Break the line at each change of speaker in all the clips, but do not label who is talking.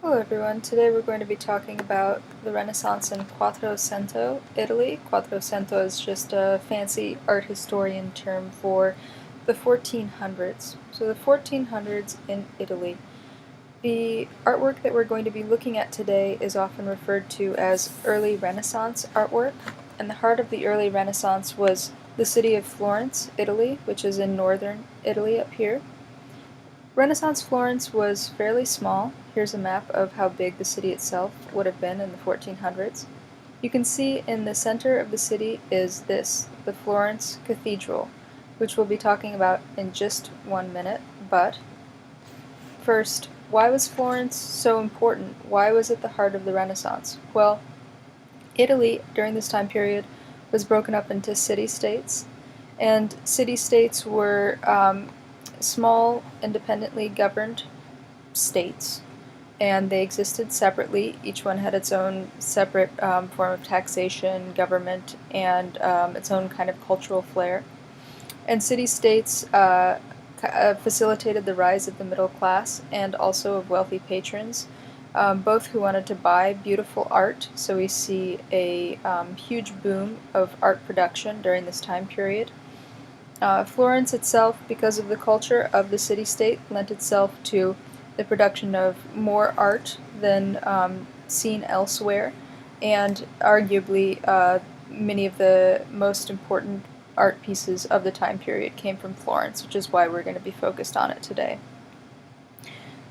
Hello everyone, today we're going to be talking about the Renaissance in Quattrocento, Italy. Quattrocento is just a fancy art historian term for the 1400s. So the 1400s in Italy. The artwork that we're going to be looking at today is often referred to as early Renaissance artwork, and the heart of the early Renaissance was the city of Florence, Italy, which is in northern Italy up here. Renaissance Florence was fairly small. Here's a map of how big the city itself would have been in the 1400s. You can see in the center of the city is this, the Florence Cathedral, which we'll be talking about in just 1 minute. But first, why was Florence so important? Why was it the heart of the Renaissance? Well, Italy during this time period was broken up into city-states, and city-states were small, independently governed states, and they existed separately. Each one had its own separate form of taxation, government, and its own kind of cultural flair. And city-states facilitated the rise of the middle class and also of wealthy patrons, both who wanted to buy beautiful art. So we see a huge boom of art production during this time period. Florence itself, because of the culture of the city-state, lent itself to the production of more art than seen elsewhere, and arguably many of the most important art pieces of the time period came from Florence, which is why we're going to be focused on it today.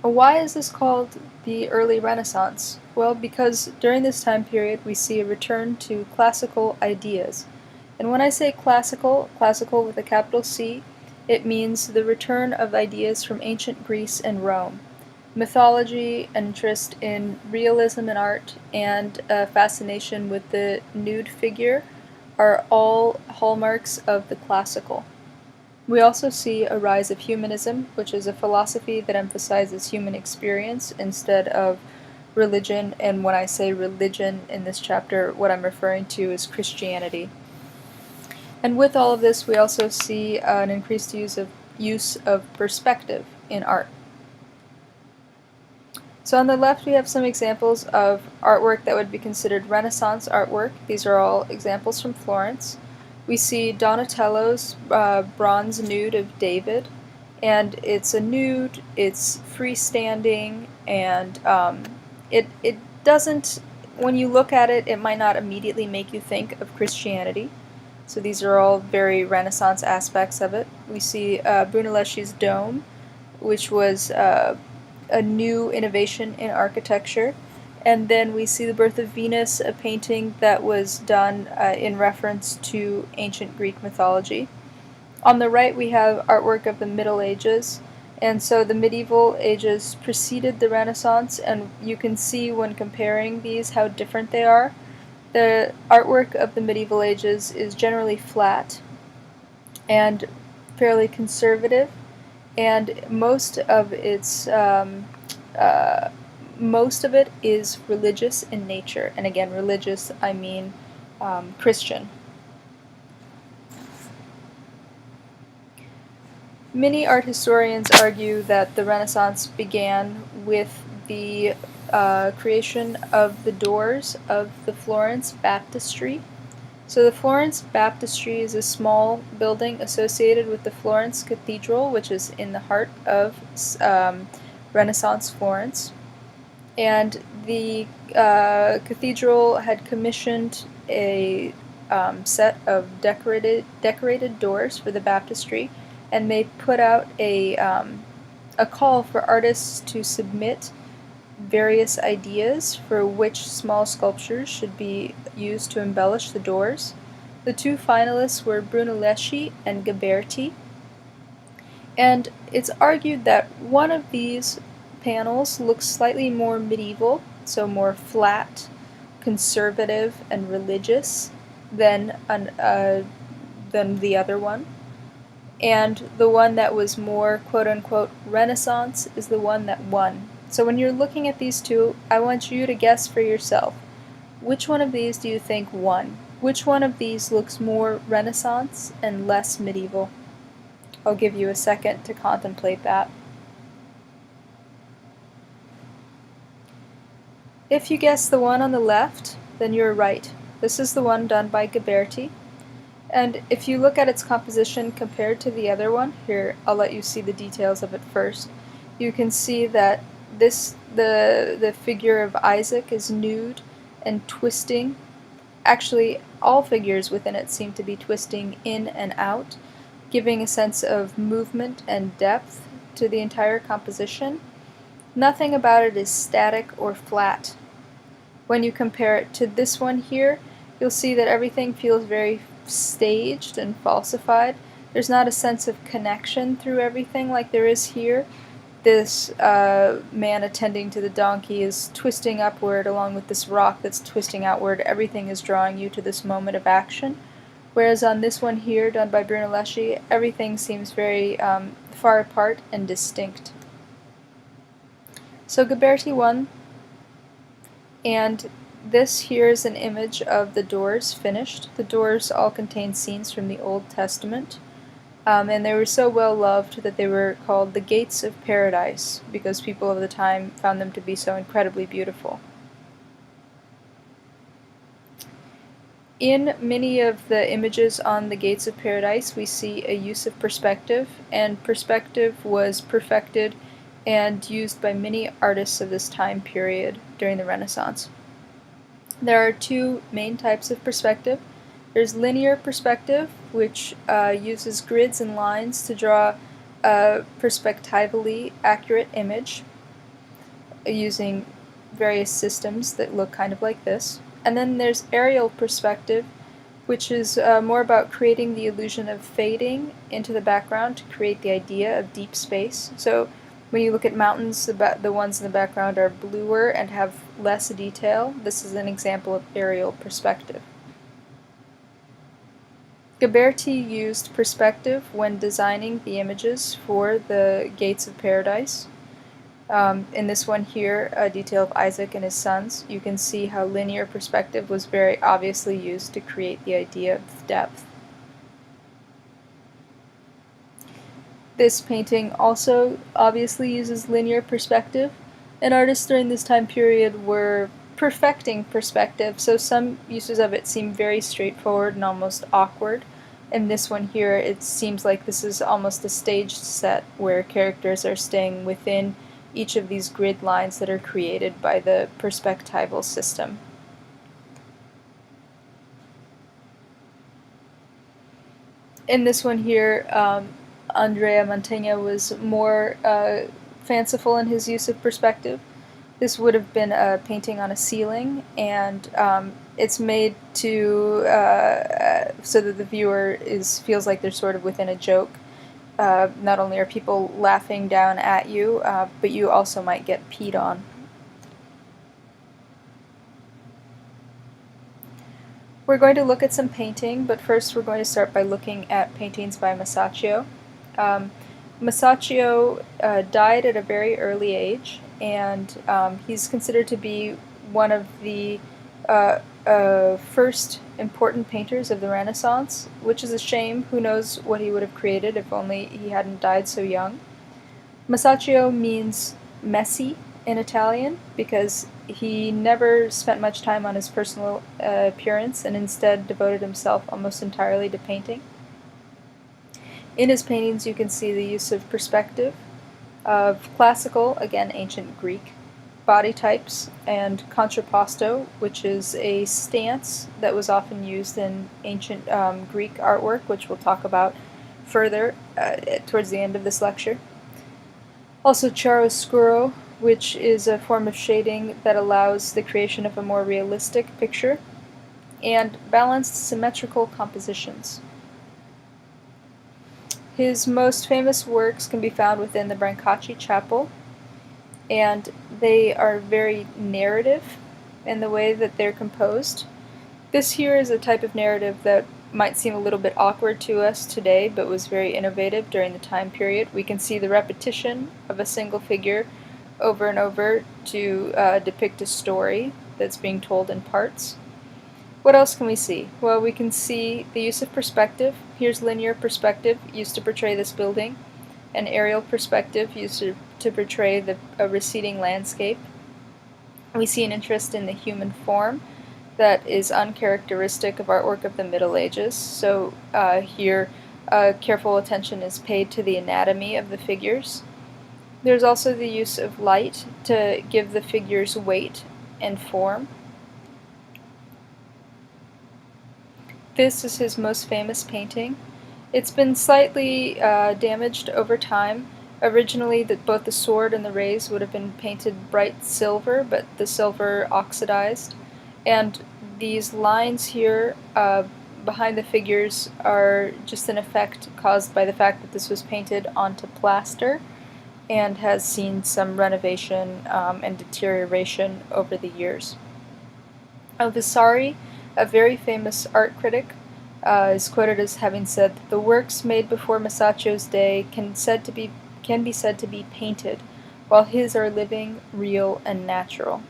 Why is this called the early Renaissance? Well, because during this time period we see a return to classical ideas. And when I say classical with a capital C, it means the return of ideas from ancient Greece and Rome. Mythology, interest in realism in art, and a fascination with the nude figure are all hallmarks of the classical. We also see a rise of humanism, which is a philosophy that emphasizes human experience instead of religion, and when I say religion in this chapter, what I'm referring to is Christianity. And with all of this, we also see an increased use of perspective in art. So on the left we have some examples of artwork that would be considered Renaissance artwork. These are all examples from Florence. We see Donatello's bronze nude of David, and it's a nude, it's freestanding, and it doesn't, when you look at it, it might not immediately make you think of Christianity. So these are all very Renaissance aspects of it. We see Brunelleschi's dome, which was a new innovation in architecture. And then we see the Birth of Venus, a painting that was done in reference to ancient Greek mythology. On the right we have artwork of the Middle Ages, and so the medieval ages preceded the Renaissance, and you can see when comparing these how different they are. The artwork of the medieval ages is generally flat and fairly conservative, and most of it is religious in nature. And again, religious, I mean Christian. Many art historians argue that the Renaissance began with the creation of the doors of the Florence Baptistry. So the Florence Baptistry is a small building associated with the Florence Cathedral, which is in the heart of Renaissance Florence. And the cathedral had commissioned a set of decorated doors for the baptistry, and they put out a call for artists to submit various ideas for which small sculptures should be used to embellish the doors. The two finalists were Brunelleschi and Ghiberti, and it's argued that one of these panels looks slightly more medieval, so more flat, conservative, and religious than the other one. And the one that was more quote-unquote Renaissance is the one that won. So when you're looking at these two, I want you to guess for yourself. Which one of these do you think won? Which one of these looks more Renaissance and less medieval? I'll give you a second to contemplate that. If you guess the one on the left, then you're right. This is the one done by Ghiberti. And if you look at its composition compared to the other one, here I'll let you see the details of it first, you can see that the figure of Isaac is nude and twisting. Actually, all figures within it seem to be twisting in and out, giving a sense of movement and depth to the entire composition. Nothing about it is static or flat. When you compare it to this one here, you'll see that everything feels very staged and falsified. There's not a sense of connection through everything like there is here. This man attending to the donkey is twisting upward along with this rock that's twisting outward. Everything is drawing you to this moment of action. Whereas on this one here, done by Brunelleschi, everything seems very far apart and distinct. So Ghiberti won, and this here is an image of the doors finished. The doors all contain scenes from the Old Testament, and they were so well loved that they were called the Gates of Paradise, because people of the time found them to be so incredibly beautiful. In many of the images on the Gates of Paradise, we see a use of perspective, and perspective was perfected and used by many artists of this time period during the Renaissance. There are two main types of perspective. There's linear perspective, which uses grids and lines to draw a perspectively accurate image using various systems that look kind of like this. And then there's aerial perspective, which is more about creating the illusion of fading into the background to create the idea of deep space. So when you look at mountains, the ones in the background are bluer and have less detail. This is an example of aerial perspective. Ghiberti used perspective when designing the images for the Gates of Paradise. In this one here, a detail of Isaac and his sons, you can see how linear perspective was very obviously used to create the idea of depth. This painting also obviously uses linear perspective, and artists during this time period were perfecting perspective, so some uses of it seem very straightforward and almost awkward. In this one here, it seems like this is almost a staged set where characters are staying within each of these grid lines that are created by the perspectival system. In this one here, Andrea Mantegna was more fanciful in his use of perspective. This would have been a painting on a ceiling, and it's made to so that the viewer feels like they're sort of within a joke. Not only are people laughing down at you, but you also might get peed on. We're going to look at some painting, but first we're going to start by looking at paintings by Masaccio. Masaccio died at a very early age, and he's considered to be one of the first important painters of the Renaissance, which is a shame. Who knows what he would have created if only he hadn't died so young. Masaccio means messy in Italian because he never spent much time on his personal appearance and instead devoted himself almost entirely to painting. In his paintings you can see the use of perspective, of classical, again ancient Greek, body types, and contrapposto, which is a stance that was often used in ancient Greek artwork, which we'll talk about further towards the end of this lecture. Also chiaroscuro, which is a form of shading that allows the creation of a more realistic picture, and balanced symmetrical compositions. His most famous works can be found within the Brancacci Chapel, and they are very narrative in the way that they're composed. This here is a type of narrative that might seem a little bit awkward to us today, but was very innovative during the time period. We can see the repetition of a single figure over and over to depict a story that's being told in parts. What else can we see? Well, we can see the use of perspective. Here's linear perspective used to portray this building, and aerial perspective used to portray a receding landscape. We see an interest in the human form that is uncharacteristic of artwork of the Middle Ages. So here, careful attention is paid to the anatomy of the figures. There's also the use of light to give the figures weight and form. This is his most famous painting. It's been slightly damaged over time. Originally, both the sword and the rays would have been painted bright silver, but the silver oxidized. And these lines here behind the figures are just an effect caused by the fact that this was painted onto plaster and has seen some renovation and deterioration over the years. Vasari, a very famous art critic, is quoted as having said that the works made before Masaccio's day can be said to be painted, while his are living, real, and natural.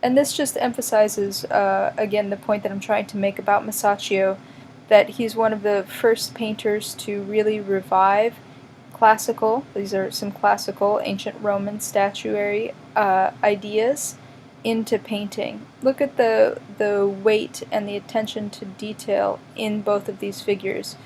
And this just emphasizes, again, the point that I'm trying to make about Masaccio, that he's one of the first painters to really revive these are some classical ancient Roman statuary ideas into painting. Look at the weight and the attention to detail in both of these figures.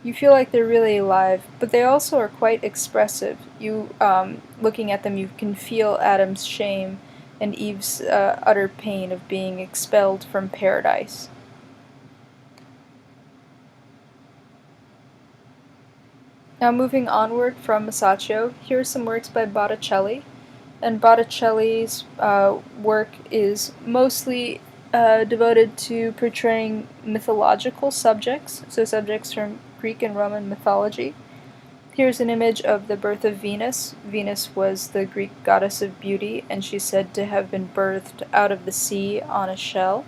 You feel like they're really alive, but they also are quite expressive. Looking at them, you can feel Adam's shame and Eve's utter pain of being expelled from paradise. Now moving onward from Masaccio, here are some works by Botticelli. And Botticelli's work is mostly devoted to portraying mythological subjects, so subjects from Greek and Roman mythology. Here's an image of the birth of Venus. Venus was the Greek goddess of beauty, and she's said to have been birthed out of the sea on a shell.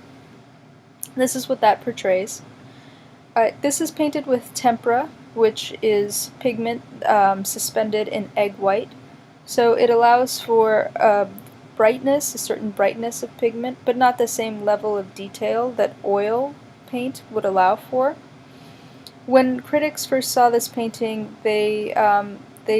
This is what that portrays. This is painted with tempera, which is pigment suspended in egg white. So it allows for a certain brightness of pigment, but not the same level of detail that oil paint would allow for. When critics first saw this painting, they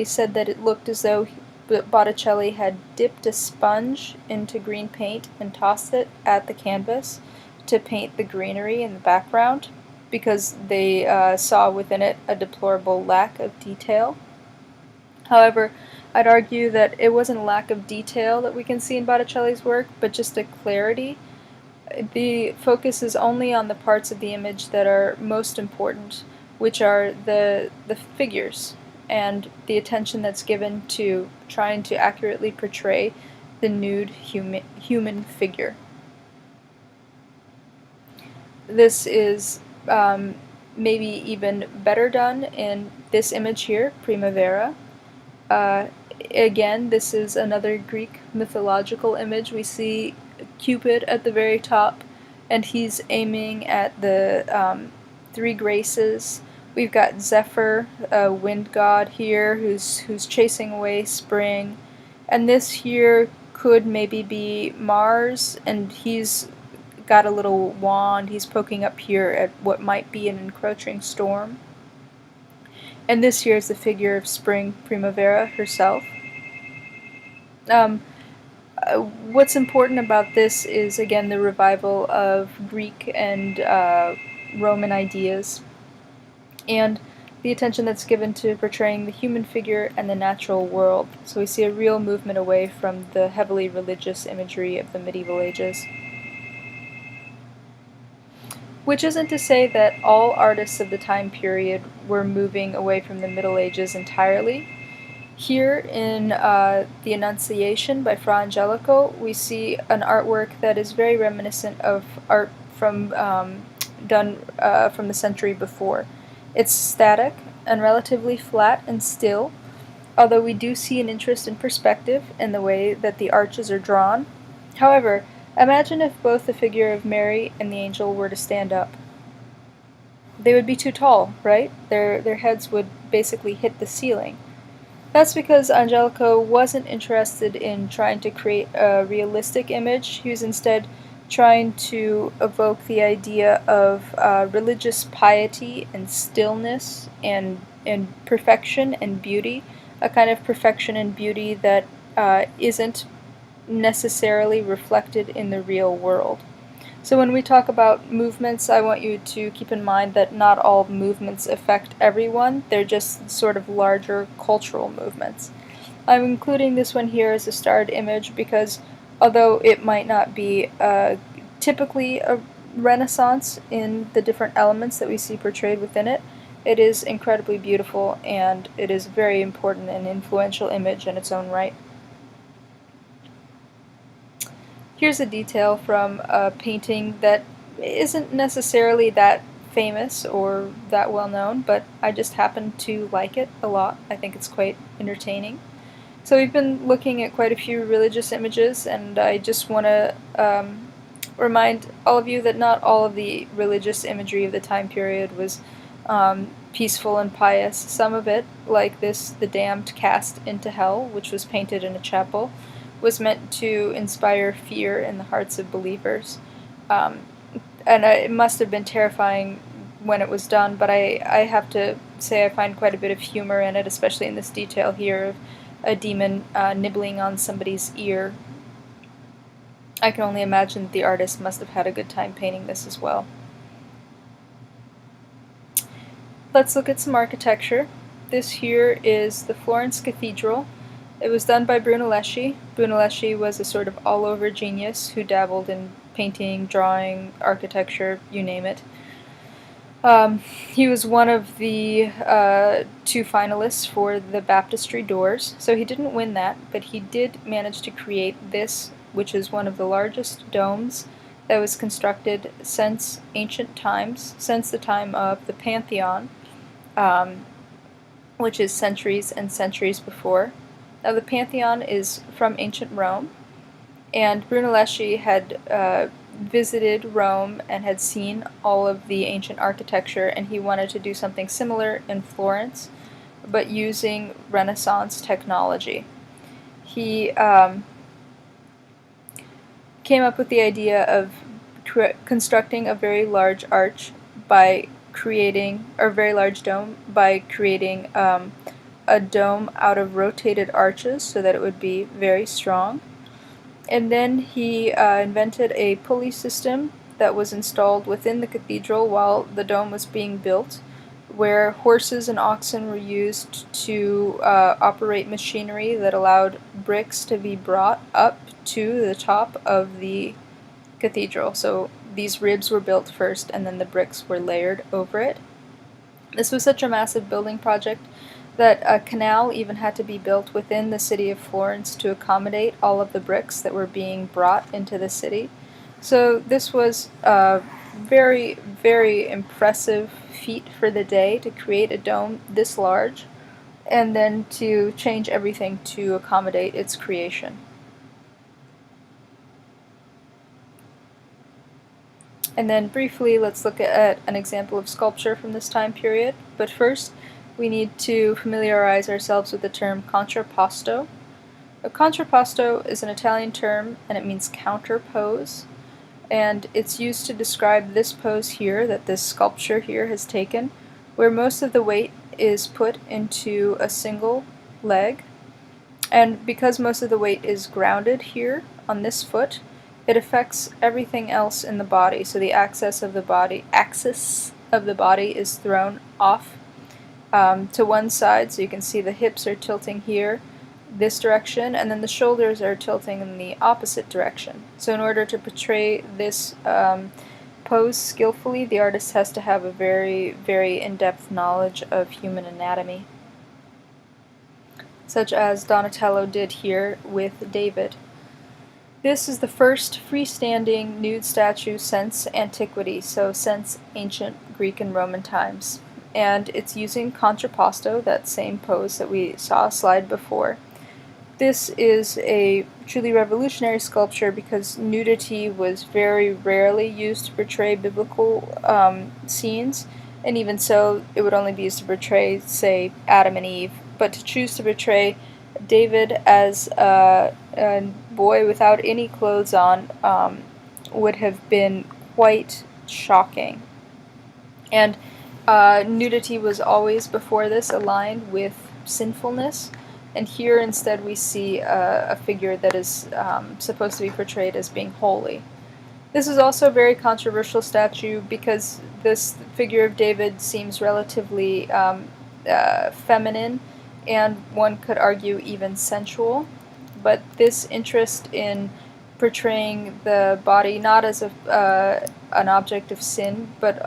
said that it looked as though Botticelli had dipped a sponge into green paint and tossed it at the canvas to paint the greenery in the background, because they saw within it a deplorable lack of detail. However, I'd argue that it wasn't a lack of detail that we can see in Botticelli's work, but just a clarity. The focus is only on the parts of the image that are most important, which are the figures, and the attention that's given to trying to accurately portray the nude human figure. This is maybe even better done in this image here, Primavera. Again, this is another Greek mythological image. We see Cupid at the very top, and he's aiming at the three graces. We've got Zephyr, a wind god here, who's chasing away spring, and this here could maybe be Mars, and he's got a little wand. He's poking up here at what might be an encroaching storm. And this here is the figure of Spring, Primavera herself. What's important about this is, again, the revival of Greek and Roman ideas, and the attention that's given to portraying the human figure and the natural world. So we see a real movement away from the heavily religious imagery of the medieval ages. Which isn't to say that all artists of the time period were moving away from the Middle Ages entirely. Here in the Annunciation by Fra Angelico, we see an artwork that is very reminiscent of art from done from the century before. It's static and relatively flat and still, although we do see an interest in perspective in the way that the arches are drawn. However, imagine if both the figure of Mary and the angel were to stand up. They would be too tall, right? Their heads would basically hit the ceiling. That's because Angelico wasn't interested in trying to create a realistic image. He was instead trying to evoke the idea of religious piety and stillness and perfection and beauty, a kind of perfection and beauty that isn't necessarily reflected in the real world. So when we talk about movements, I want you to keep in mind that not all movements affect everyone. They're just sort of larger cultural movements. I'm including this one here as a starred image because although it might not be typically a Renaissance in the different elements that we see portrayed within it, it is incredibly beautiful and it is a very important and influential image in its own right. Here's a detail from a painting that isn't necessarily that famous or that well known, but I just happen to like it a lot. I think it's quite entertaining. So we've been looking at quite a few religious images, and I just want to remind all of you that not all of the religious imagery of the time period was peaceful and pious. Some of it, like this, The Damned Cast into Hell, which was painted in a chapel, was meant to inspire fear in the hearts of believers. And it must have been terrifying when it was done, but I have to say I find quite a bit of humor in it, especially in this detail here of a demon nibbling on somebody's ear. I can only imagine that the artist must have had a good time painting this as well. Let's look at some architecture. This here is the Florence Cathedral. It was done by Brunelleschi. Brunelleschi was a sort of all-over genius who dabbled in painting, drawing, architecture, you name it. He was one of the 2 finalists for the Baptistry doors, so he didn't win that, but he did manage to create this, which is one of the largest domes that was constructed since ancient times, since the time of the Pantheon, which is centuries and centuries before. Now the Pantheon is from ancient Rome, and Brunelleschi had visited Rome and had seen all of the ancient architecture, and he wanted to do something similar in Florence, but using Renaissance technology. He came up with the idea of constructing a very large arch by creating, or very large dome, by creating a dome out of rotated arches so that it would be very strong. And then he invented a pulley system that was installed within the cathedral while the dome was being built, where horses and oxen were used to operate machinery that allowed bricks to be brought up to the top of the cathedral. So these ribs were built first and then the bricks were layered over it. This was such a massive building project that a canal even had to be built within the city of Florence to accommodate all of the bricks that were being brought into the city. So this was a very, very impressive feat for the day to create a dome this large and then to change everything to accommodate its creation. And then briefly, let's look at an example of sculpture from this time period. But first, we need to familiarize ourselves with the term contrapposto. A contrapposto is an Italian term, and it means counterpose, and it's used to describe this pose here that this sculpture here has taken, where most of the weight is put into a single leg, and because most of the weight is grounded here on this foot, it affects everything else in the body, so the axis of the body is thrown off to one side, so you can see the hips are tilting here this direction, and then the shoulders are tilting in the opposite direction. So in order to portray this pose skillfully, the artist has to have a very, very in-depth knowledge of human anatomy, such as Donatello did here with David. This is the first freestanding nude statue since antiquity, so since ancient Greek and Roman times. And it's using contrapposto, that same pose that we saw a slide before. This is a truly revolutionary sculpture because nudity was very rarely used to portray biblical scenes, and even so, it would only be used to portray, say, Adam and Eve. But to choose to portray David as a boy without any clothes on would have been quite shocking. And nudity was always, before this, aligned with sinfulness, And here instead we see a figure that is supposed to be portrayed as being holy. This is also a very controversial statue because this figure of David seems relatively feminine, and one could argue even sensual. But this interest in portraying the body not as an object of sin, but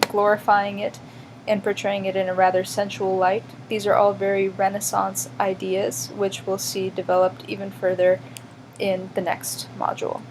glorifying it and portraying it in a rather sensual light, these are all very Renaissance ideas, which we'll see developed even further in the next module.